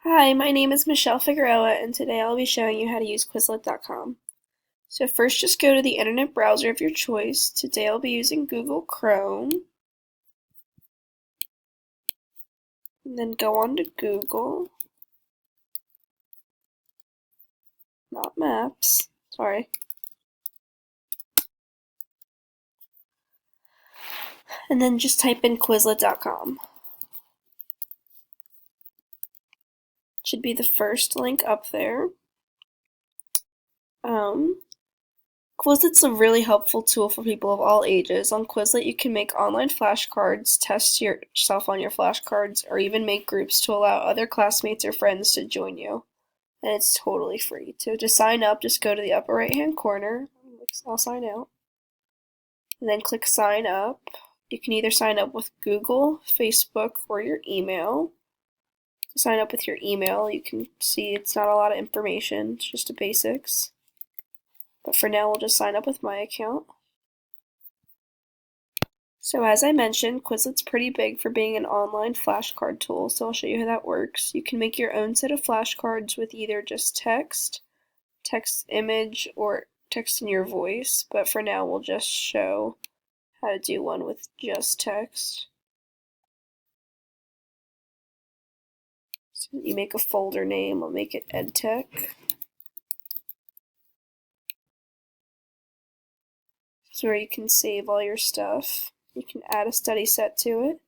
Hi, my name is Michelle Figueroa, and today I'll be showing you how to use Quizlet.com. So first, just go to the internet browser of your choice. Today I'll be using Google Chrome, and then go on to Google, not Maps, sorry. And then just type in Quizlet.com. Should be the first link up there. Quizlet's a really helpful tool for people of all ages. On Quizlet, you can make online flashcards, test yourself on your flashcards, or even make groups to allow other classmates or friends to join you. And it's totally free. So to sign up, just go to the upper right hand corner. I'll sign out. And then click sign up. You can either sign up with Google, Facebook, or your email. To sign up with your email, you can see it's not a lot of information, it's just the basics. But for now, we'll just sign up with my account. So as I mentioned, Quizlet's pretty big for being an online flashcard tool, so I'll show you how that works. You can make your own set of flashcards with either just text image, or text in your voice, but for now we'll just show how to do one with just text. So you make a folder name, I'll make it EdTech. So where you can save all your stuff. You can add a study set to it.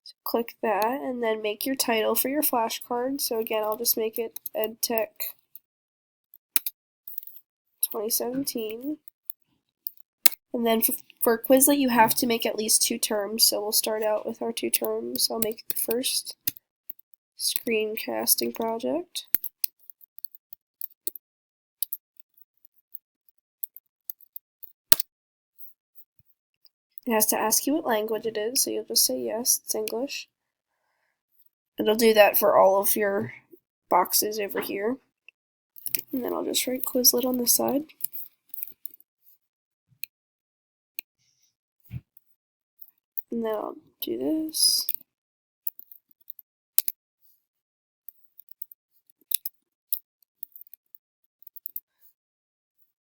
So click that and then make your title for your flashcard. So again, I'll just make it EdTech 2017. And then for Quizlet, you have to make at least 2 terms. So we'll start out with our 2 terms. I'll make the first screencasting project. It has to ask you what language it is, so you'll just say yes, it's English. It'll do that for all of your boxes over here. And then I'll just write Quizlet on this side. And then I'll do this.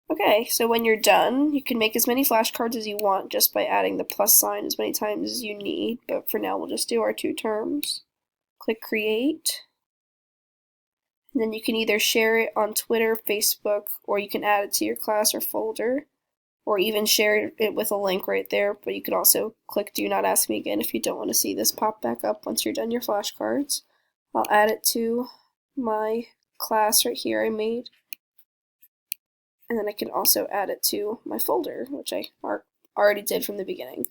Okay, so when you're done, you can make as many flashcards as you want just by adding the plus sign as many times as you need, but for now we'll just do our 2 terms. Click Create. And then you can either share it on Twitter, Facebook, or you can add it to your class or folder, or even share it with a link right there, but you can also click Do Not Ask Me Again if you don't want to see this pop back up once you're done your flashcards. I'll add it to my class right here I made. And then I can also add it to my folder, which I already did from the beginning.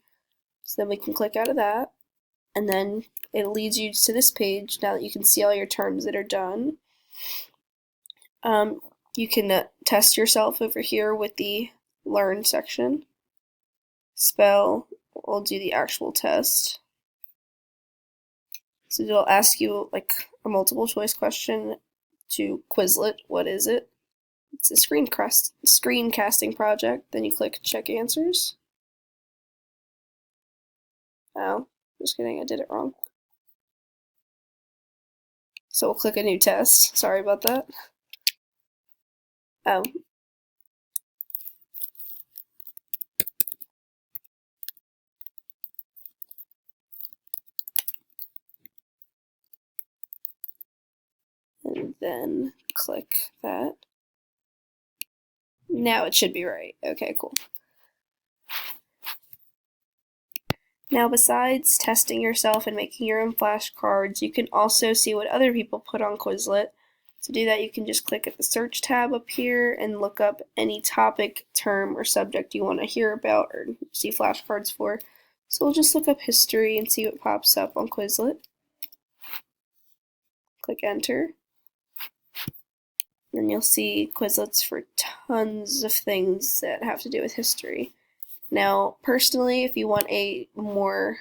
So then we can click out of that, and then it leads you to this page now that you can see all your terms that are done. You can test yourself over here with the Learn section. Spell, we'll do the actual test. So it'll ask you like a multiple choice question to Quizlet, what is it? It's a screencasting project. Then you click Check Answers. Oh, just kidding, I did it wrong. So we'll click a new test. Sorry about that. Oh. And then click that. Now it should be right. Okay, cool. Now, besides testing yourself and making your own flashcards, you can also see what other people put on Quizlet. To do that, you can just click at the search tab up here and look up any topic, term, or subject you want to hear about or see flashcards for. So we'll just look up history and see what pops up on Quizlet. Click enter. Then you'll see Quizlets for tons of things that have to do with history. Now, personally, if you want a more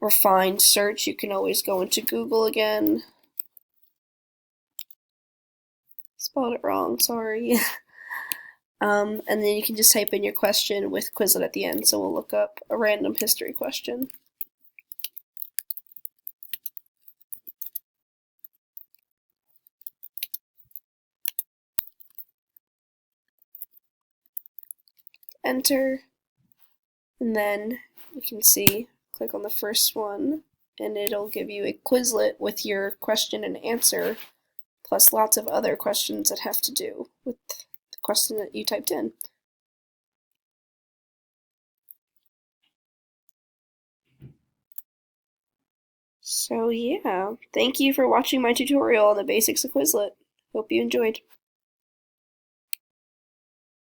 refined search, you can always go into Google again. Spelled it wrong, sorry. And then you can just type in your question with Quizlet at the end. So we'll look up a random history question. enter, and then you can see, click on the first one, and it'll give you a Quizlet with your question and answer, plus lots of other questions that have to do with the question that you typed in. So yeah, thank you for watching my tutorial on the basics of Quizlet. Hope you enjoyed.